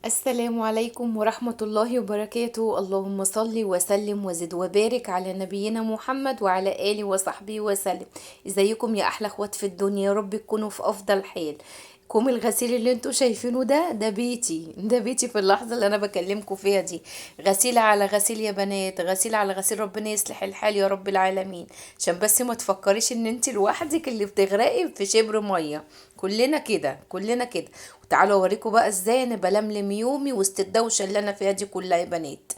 السلام عليكم ورحمة الله وبركاته. اللهم صل وسلم وزد وبارك على نبينا محمد وعلى آله وصحبه وسلم. ازيكم يا أحلى اخوات في الدنيا؟ يا رب تكونوا في أفضل حال. كوم الغسيل اللي انتوا شايفينه ده بيتي في اللحظة اللي انا بكلمكم فيها دي. غسيل على غسيل يا بنات، غسيل على غسيل، ربنا يصلح الحال يا رب العالمين. عشان بس ما تفكريش ان انت لوحدك اللي بتغرقي في شبر مية. كلنا كده كلنا كده. وتعالوا اوريكم بقى ازاي انا بلملم يومي وسط الدوشه اللي انا فيها دي كلها يا بنات.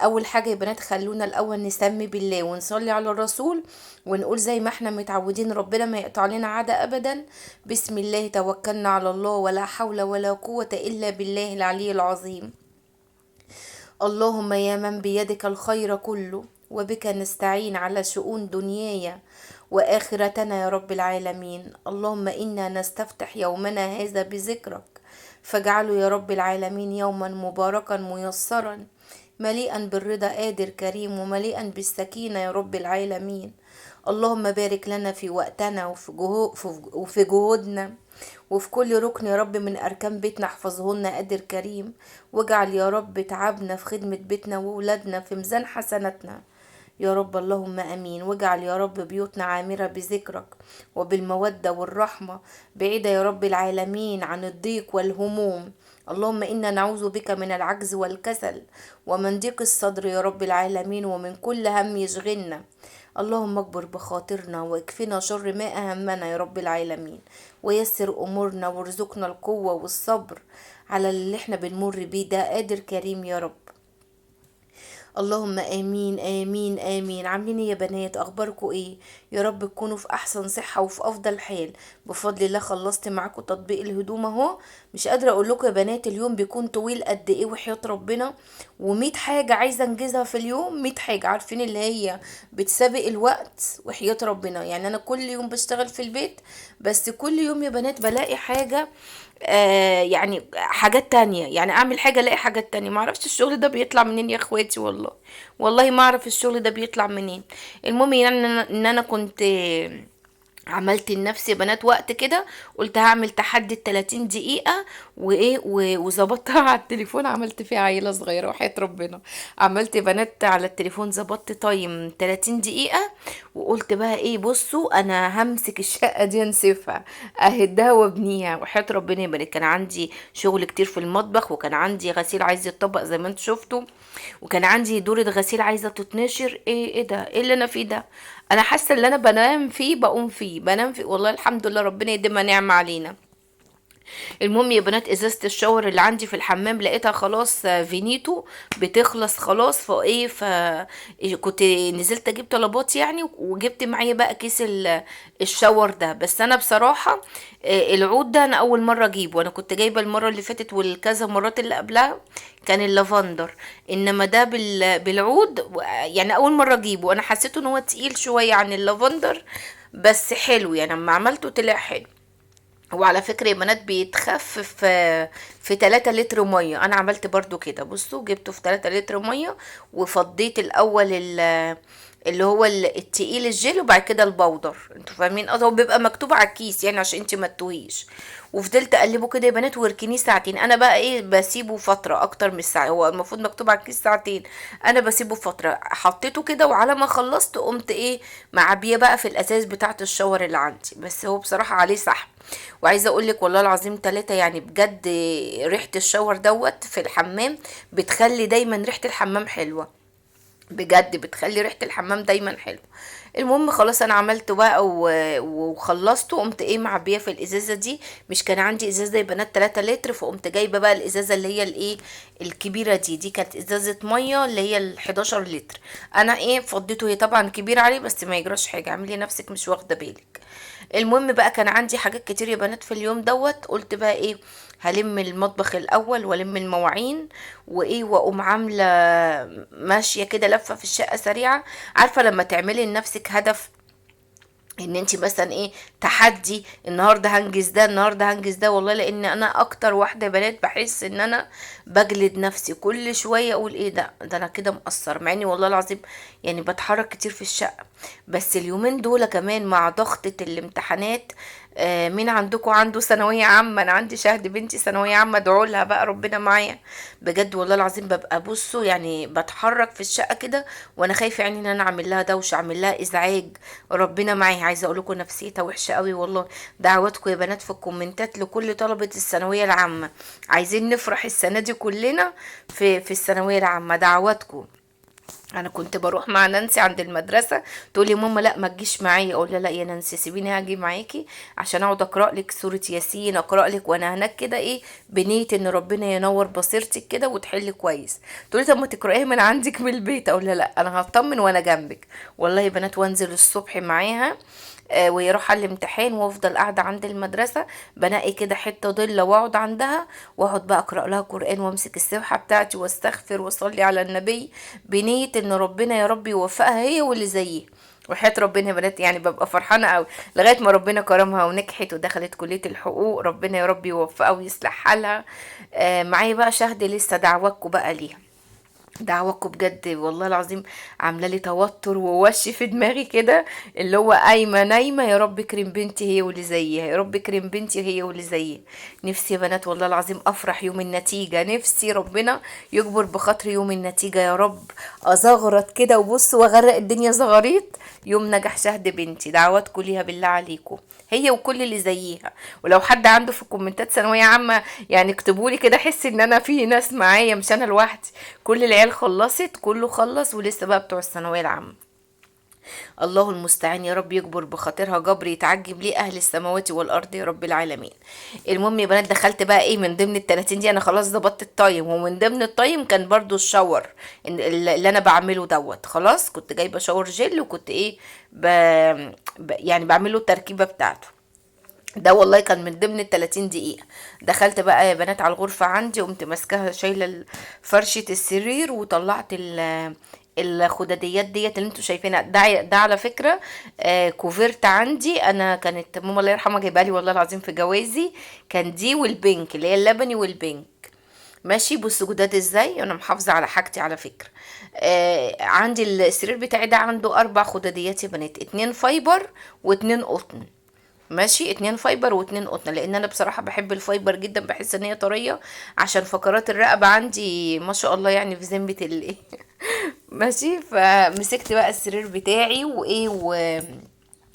اول حاجه يا بنات، خلونا الاول نسمي بالله ونصلي على الرسول، ونقول زي ما احنا متعودين ربنا ما يقطع لنا عاده ابدا. بسم الله توكلنا على الله، ولا حول ولا قوه الا بالله العلي العظيم. اللهم يا من بيدك الخير كله، وبك نستعين على شؤون دنياي وآخرتنا يا رب العالمين. اللهم إنا نستفتح يومنا هذا بذكرك، فاجعله يا رب العالمين يوما مباركا ميسرا، مليئا بالرضا قادر كريم، ومليئا بالسكينة يا رب العالمين. اللهم بارك لنا في وقتنا وفي جهودنا، وفي كل ركن يا رب من أركان بيتنا احفظهن قادر كريم. واجعل يا رب تعبنا في خدمة بيتنا وولادنا في ميزان حسناتنا يا رب، اللهم امين. واجعل يا رب بيوتنا عامرة بذكرك وبالمودة والرحمة، بعيدة يا رب العالمين عن الضيق والهموم. اللهم إنا نعوذ بك من العجز والكسل ومن ضيق الصدر يا رب العالمين، ومن كل هم يشغلنا. اللهم اكبر بخاطرنا واكفنا شر ما أهمنا يا رب العالمين، ويسر أمورنا وارزقنا القوة والصبر على اللي احنا بنمر بيه ده قادر كريم يا رب. اللهم امين امين امين. عاملين ايه يا بنات؟ اخباركم ايه؟ يا رب تكونوا في احسن صحة وفي افضل حال. بفضل الله خلصت معاكم تطبيق الهدوم اهو. مش قادرة اقول لكم يا بنات اليوم بيكون طويل قد ايه وحياة ربنا. ومية حاجة عايزة انجزها في اليوم، مية حاجة عارفين اللي هي بتسابق الوقت. وحياة ربنا يعني انا كل يوم بشتغل في البيت، بس كل يوم يا بنات بلاقي حاجة. يعني حاجات تانية، يعني اعمل حاجة الاقي حاجات تانية. معرفش الشغل ده بيطلع منين يا اخواتي، والله والله ما اعرف الشغل ده بيطلع منين. المهم يعني ان انا كنت عملت لنفسي يا بنات وقت كده، قلت هعمل تحدي 30 دقيقة وايه وظبطتها على التليفون. عملت فيها عيلة صغيرة وحياة ربنا. عملت يا بنات على التليفون، ظبطت تايم 30 دقيقة. وقلت بقى ايه، بصوا انا همسك الشقة دي انسفها، اهدها وابنيها وحياة ربنا. يا بنات كان عندي شغل كتير في المطبخ، وكان عندي غسيل عايز يتطبق زي ما انتوا شفتوا، وكان عندي دورة غسيل عايزة تتنشر. ايه ده؟ ايه اللي انا فيه ده؟ انا حاسة ان انا بنام فيه بقوم فيه بنام فيه، والله الحمد لله ربنا يديمها نعمة علينا. المهم يا بنات ازازة الشاور اللي عندي في الحمام لقيتها خلاص، فينيتو بتخلص خلاص. فايه كنت نزلت اجيب طلبات يعني، وجبت معايا بقى كيس الشاور ده. بس انا بصراحة العود ده انا اول مرة اجيبه. انا كنت جايبة المرة اللي فاتت والكذا مرات اللي قبلها كان اللافندر، انما ده بالعود يعني اول مرة اجيبه. انا حسيته ان هو تقيل شوية عن اللافندر، بس حلو يعني لما عملته طلع حلو. وعلى فكرة يا بنات بيتخفف في 3 لتر مية. انا عملت برضو كده، بصوا جبته في 3 لتر مية، وفضيت الاول اللي هو التقيل الجيل، وبعد كده البودر. انتوا فاهمين؟ اه هو بيبقى مكتوب على الكيس يعني عشان انت ما تتوهيش. وفضلت اقلبه كده يا بنات واركنيه ساعتين. انا بقى ايه، بسيبه فتره اكتر من ساعه، هو المفروض مكتوب على الكيس ساعتين، انا بسيبه فتره. حطيته كده، وعلى ما خلصت قمت ايه معبيه بقى في الازاز بتاعه الشاور اللي عندي. بس هو بصراحه عليه سحب. وعايزه اقول لك والله العظيم 3 يعني بجد، ريحه الشاور دوت في الحمام بتخلي دايما ريحه الحمام حلوه، بجد بتخلي ريحة الحمام دايما حلو. المهم خلاص انا عملته بقى وخلصته، قمت ايه معبيه في الازازه دي. مش كان عندي ازازه يا بنات 3 لتر، فقمت جايبه بقى الازازه اللي هي الايه الكبيره دي كانت ازازه ميه اللي هي ال 11 لتر. انا ايه فضيته، هي طبعا كبير عليه بس ما يجراش حاجه، اعملي نفسك مش واخده بالك. المهم بقى كان عندي حاجات كتير يا بنات في اليوم دوت. قلت بقى ايه، هلم المطبخ الاول والم المواعين وايه، واقوم عامله ماشيه كده لفه في الشقه سريعه. عارفه لما تعملي لنفسك هدف، ان انت مثلا ايه، تحدي النهارده هنجز ده، النهارده هنجز ده. والله لان انا اكتر واحده يا بنات بحس ان انا بجلد نفسي كل شويه، اقول ايه ده انا كده مقصر، مع اني والله العظيم يعني بتحرك كتير في الشقه. بس اليومين دول كمان مع ضغطة الامتحانات، مين عندكم عنده ثانوية عامة؟ انا عندي شهد بنتي ثانوية عامة، ادعوا لها بقى ربنا معايا. بجد والله العظيم ببقى بصوا يعني بتحرك في الشقة كده وانا خايفة يعني ان انا اعمل لها دوشة، اعمل لها ازعاج. ربنا معايا. عايزة اقول لكم نفسيتها وحشة قوي والله. دعواتكم يا بنات في الكومنتات لكل طلبة الثانوية العامة. عايزين نفرح السنة دي كلنا في الثانوية العامة. دعواتكم. انا كنت بروح مع نانسي عند المدرسه، تقول لي ماما لا ما تجيش معايا، اقول لها لا يا نانسي سيبيني هاجي معاكي عشان اقعد اقرا لك سوره ياسين، اقرا لك وانا هناك كده ايه، بنيه ان ربنا ينور بصيرتك كده وتحل كويس. تقولي طب ما تقرايها من عندك من البيت، اقول لها لا انا هطمن وانا جنبك. والله يا بنات وانزل الصبح معاها، وهي رايحه الامتحان وافضل قاعده عند المدرسه، بنقي كده حته ضله واقعد عندها، واقعد بقى اقرا لها قران وامسك السبحه بتاعتي واستغفر واصلي على النبي، بنيه ان ربنا يا رب يوفقها هي واللي زيها. وحياة ربنا يا بنات يعني ببقى فرحانة قوي لغاية ما ربنا كرمها ونجحت ودخلت كلية الحقوق. ربنا يا رب يوفقها ويصلح حالها. معايا بقى شهد لسه دعواتكم بقى ليها. دعواتكم بجد والله العظيم عامله لي توتر ووش في دماغي كده، اللي هو قايمه نايمه يا رب كريم بنتي هي واللي زيها، يا رب كريم بنتي هي واللي زيها. نفسي يا بنات والله العظيم افرح يوم النتيجه، نفسي ربنا يجبر بخاطري يوم النتيجه يا رب، ازغرط كده وبص واغرق الدنيا زغاريط يوم نجح شهد بنتي. دعواتكم ليها بالله عليكم هي وكل اللي زيها. ولو حد عنده في الكومنتات ثانويه عامه يعني اكتبوا لي كده احس ان انا في ناس معايا مش انا لوحدي. كل العيال خلصت، كله خلص ولسه بقى بتوع الثانويه العامه. الله المستعان يا رب يجبر بخاطرها جبر يتعجب ليه اهل السماوات والارض يا رب العالمين. المهم يا بنات دخلت بقى ايه من ضمن ال30 دي، انا خلاص ظبطت التايم، ومن ضمن التايم كان برضو الشاور اللي انا بعمله دوت. خلاص كنت جايبه شاور جل وكنت ايه يعني بعمله التركيبه بتاعته ده. والله كان من ضمن ال30 دقيقة. دخلت بقى يا بنات على الغرفة عندي، قمت ماسكاها شايلة فرشة السرير وطلعت الخداديات ديت اللي انتوا شايفينها. ده على فكرة كوفرت عندي انا، كانت ماما الله يرحمها جايبها لي والله العظيم في جوازي. كان دي والبينك اللي هي اللبني والبينك. ماشي بصوا جداد ازاي، انا محافظة على حاجتي على فكرة. عندي السرير بتاعي ده عنده 4 خداديات يا بنات، 2 فايبر و2 قطن. ماشي 2 فايبر و2 قطن، لان انا بصراحة بحب الفايبر جدا، بحس ان هي طرية عشان فقرات الرقبة عندي ما شاء الله يعني في ذمة الايه. ماشي فمسكت بقى السرير بتاعي وايه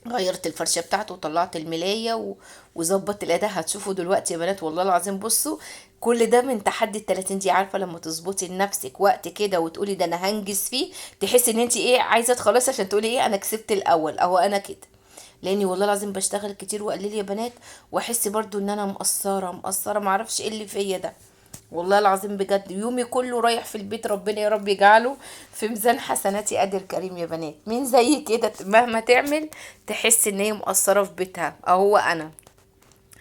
غيرت الفرشة بتاعته وطلعت الملاية وظبطت الاداء. هتشوفوا دلوقتي يا بنات والله العظيم بصوا كل ده من تحدي ال30 دي. عارفة لما تظبطي لنفسك وقت كده وتقولي ده انا هنجز فيه، تحسي ان انت ايه عايزة تخلصي عشان تقولي ايه انا كسبت الاول اهو انا كده. لاني والله العظيم بشتغل كتير وقليل يا بنات، واحس برضو ان انا مقصرة معرفش ايه اللي فيا ده. والله العظيم بجد يومي كله رايح في البيت، ربنا يا رب يجعله في ميزان حسناتي قادر كريم يا بنات. مين زي كده مهما تعمل تحس ان هي مقصرة في بيتها اهو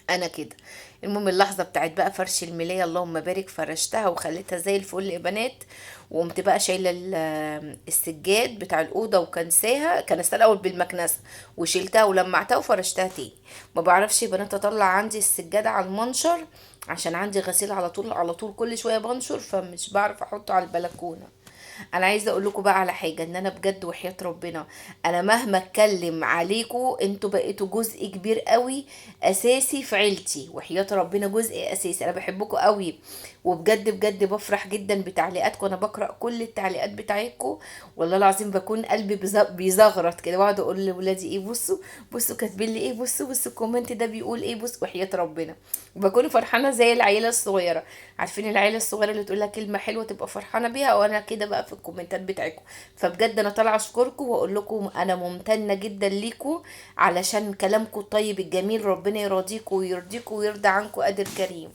انا كده. المهم اللحظه بتاعت بقى فرش الملايه اللهم بارك فرشتها وخليتها زي الفل يا بنات. وقمت بقى شايله السجاد بتاع الاوضه وكنساها، كنستها الاول بالمكنسه وشيلتها ولمعتها وفرشتها تاني. ما بعرفش يا بنات اطلع عندي السجاده على المنشر عشان عندي غسيل على طول على طول كل شويه بنشر، فمش بعرف احطه على البلكونه. انا عايزه اقول لكم بقى على حاجه، ان انا بجد وحياه ربنا انا مهما اتكلم عليكم انتوا بقيتوا جزء كبير قوي اساسي في عيلتي، وحياه ربنا جزء اساسي. انا بحبكم قوي وبجد بجد بفرح جدا بتعليقاتكم، انا بقرا كل التعليقات بتاعتكم. والله العظيم بكون قلبي بيزغرط كده، واقعد اقول لاولادي ايه بصوا بصوا كاتبين لي ايه، بصوا الكومنت ده بيقول ايه، بص وحياه ربنا بكون فرحانه زي العيله الصغيره. عارفين العيله الصغيره اللي تقول لك كلمه حلوه تبقى فرحانه بيها، وانا كده بقى في الكومنتات بتاعتكم. فبجد انا طالعه اشكركم واقول لكم انا ممتنه جدا ليكم علشان كلامكم الطيب الجميل. ربنا يراضيكم ويرضيكم ويرضى عنكم قادر كريم.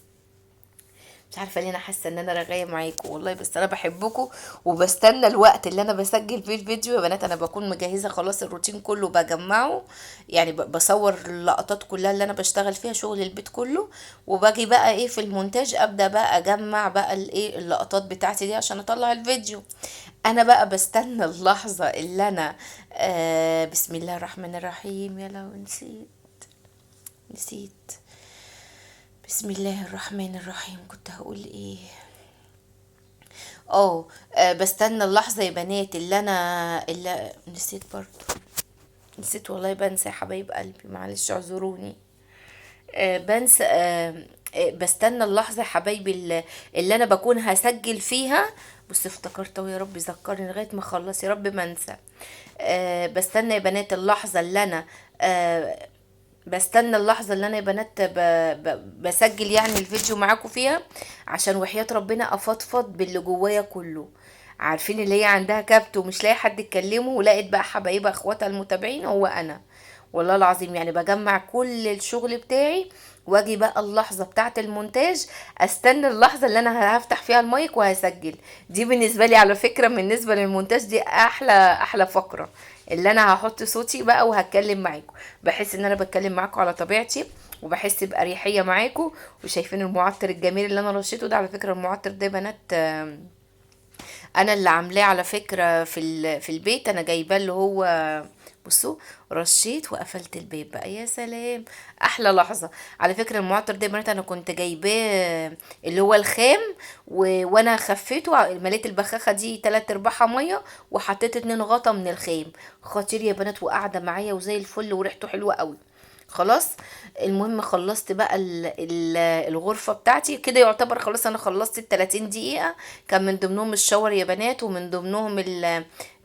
مش عارفه ليه انا حاسه ان انا رغايه معاكم والله، بس انا بحبكم وبستنى الوقت اللي انا بسجل فيه الفيديو يا بنات. انا بكون مجهزه خلاص الروتين كله بجمعه، يعني بصور اللقطات كلها اللي انا بشتغل فيها شغل البيت كله، وباجي بقى ايه في المونتاج ابدا بقى اجمع بقى الايه اللقطات بتاعتي دي عشان اطلع الفيديو. انا بقى بستنى اللحظه اللي انا بسم الله الرحمن الرحيم، يا لو نسيت. بسم الله الرحمن الرحيم كنت هقول ايه. اه بستنى اللحظة يا بنات اللي نسيت برضو. نسيت والله، بنسى يا حبايب قلبي معلش اعذروني. بنسى بستنى اللحظة يا حبايبي اللي انا بكون هسجل فيها. بص افتكرت أهو، يا رب ذكرني لغاية ما اخلص، يا رب ما انسى. بستنى يا بنات اللحظة اللي انا آه بستنى اللحظة اللي انا يا بنات بسجل يعني الفيديو معاكم فيها، عشان وحياة ربنا افضفض باللي جوايا كله. عارفين اللي هي عندها كبت ومش لاقي حد تكلمه، ولقيت بقى حبايبها اخواتها المتابعين هو انا. والله العظيم يعني بجمع كل الشغل بتاعي، واجي بقى اللحظة بتاعة المونتاج، استنى اللحظة اللي انا هفتح فيها المايك وهسجل. دي بالنسبة لي على فكرة، بالنسبة للمونتاج دي احلى فقرة، اللي انا هحط صوتي بقى وهتكلم معاكم. بحس ان انا بتكلم معاكم على طبيعتي، وبحس بأريحية معاكم. وشايفين المعطر الجميل اللي انا رشيته ده؟ على فكرة المعطر ده يا بنات انا اللي عاملاه على فكرة في البيت، انا جايباه اللي هو، بصوا، رشيت وقفلت الباب بقى، يا سلام. احلى لحظة. على فكرة المعطر ده يا بنات انا كنت جايباه اللي هو الخام، وانا خفيته مليت البخاخة دي 3/4 مية، وحطيت 2 غطا من الخام. خطير يا بنات، وقاعدة معايا وزي الفل، وريحته حلوة قوي. خلاص. المهم خلصت بقى الغرفة بتاعتي كده، يعتبر خلاص انا خلصت ال 30 دقيقة. كان من ضمنهم الشاور يا بنات، ومن ضمنهم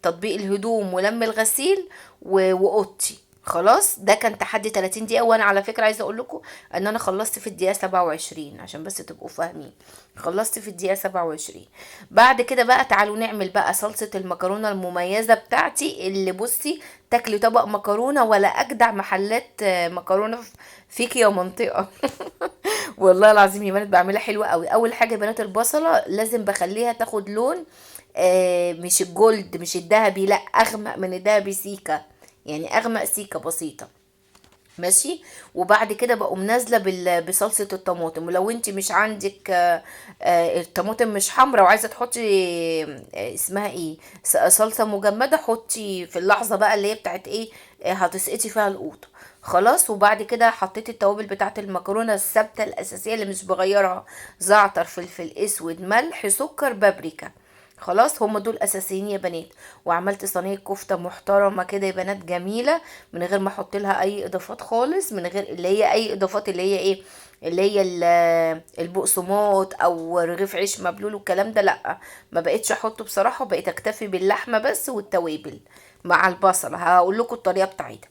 تطبيق الهدوم ولم الغسيل واوضتي. خلاص ده كان تحدي 30 دقيقة، وانا على فكرة عايزة اقول لكم ان انا خلصت في الدقيقة 27، عشان بس تبقوا فاهمين. خلصت في الدقيقة 27. بعد كده بقى تعالوا نعمل بقى صلصة المكرونة المميزة بتاعتي، اللي بصي تاكلي طبق مكرونة ولا اجدع محلات مكرونة فيكي يا منطقة. والله العظيم يا بنات بعملها حلوة قوي. اول حاجة يا بنات البصلة لازم بخليها تاخد لون مش الجولد، مش الذهبي، لا اغمق من الذهبي سيكة، يعني اغمق سيكة بسيطة. ماشي. وبعد كده بقوم نازله بصلصه الطماطم. ولو انت مش عندك الطماطم مش حمرا وعايزه تحطي اسمها ايه، صلصه مجمده، حطي في اللحظه بقى اللي هي بتاعت ايه، هتسقطي فيها القوطه. خلاص. وبعد كده حطيت التوابل بتاعت المكرونه الثابته الاساسيه اللي مش بغيرها: زعتر، فلفل اسود، ملح، سكر، بابريكا. خلاص هم دول اساسيين يا بنات. وعملت صينيه كفته محترمه كده يا بنات، جميله، من غير ما احط لها اي اضافات خالص، من غير اللي هي اي اضافات اللي هي ايه، اللي هي البقسماط او رغيف عيش مبلول والكلام ده، لا. ما بقتش احطه بصراحه، بقيت اكتفي باللحمه بس والتوابل مع البصل. هقول لكم الطريقه بتاعتها.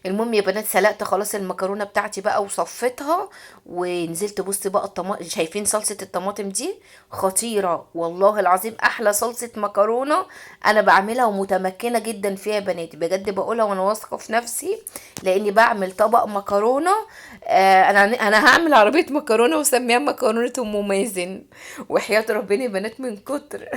المهم يا بنات سلقت خلاص المكرونه بتاعتي بقى وصفيتها، ونزلت بصي بقى الطماطم. شايفين صلصه الطماطم دي؟ خطيره والله العظيم، احلى صلصه مكرونه انا بعملها، ومتمكنه جدا فيها يا بنات، بجد بقولها وانا واثقه في نفسي، لاني بعمل طبق مكرونه. انا هعمل عربيه مكرونه وسميها مكرونه ام مازن. وحياه ربنا يا بنات من كتر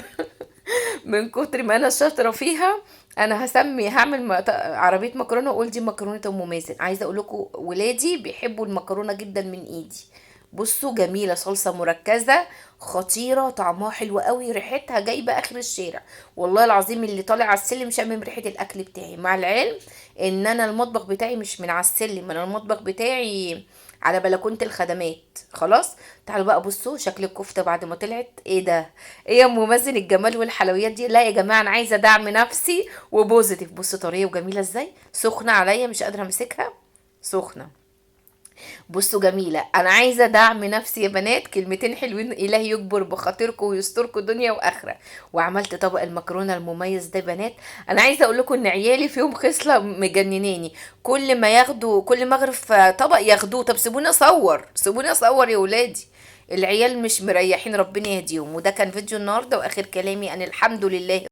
من كتر ما انا شاطره فيها، انا هعمل عربيه مكرونه واقول دي مكرونه ام مازن. عايزه اقول لكم ولادي بيحبوا المكرونه جدا من ايدي. بصوا جميله، صلصه مركزه خطيره، طعمها حلو قوي، ريحتها جايبه اخر الشارع. والله العظيم اللي طالع على السلم شامم ريحه الاكل بتاعي، مع العلم ان انا المطبخ بتاعي مش من على السلم، انا المطبخ بتاعي على بلكونه الخدمات. خلاص. تعالوا بقى بصوا شكل الكفته بعد ما طلعت، ايه ده؟ ايه يا ام مازن الجمال والحلويات دي؟ لا يا جماعه انا عايزه دعم نفسي وبوزيتيف. بصوا طريه وجميله ازاي، سخنه عليا مش قادره امسكها، سخنه. بصوا جميله. انا عايزه دعم نفسي يا بنات، كلمتين حلوين، الهي يكبر بخاطركم ويستركم دنيا واخره. وعملت طبق المكرونه المميز ده يا بنات. انا عايزه اقول لكم ان عيالي فيهم خصله مجنناني، كل ما اغرف طبق ياخدوه. طب سيبوني اصور، سيبوني اصور يا ولادي. العيال مش مريحين، ربنا يهديهم. وده كان فيديو النهارده، واخر كلامي ان الحمد لله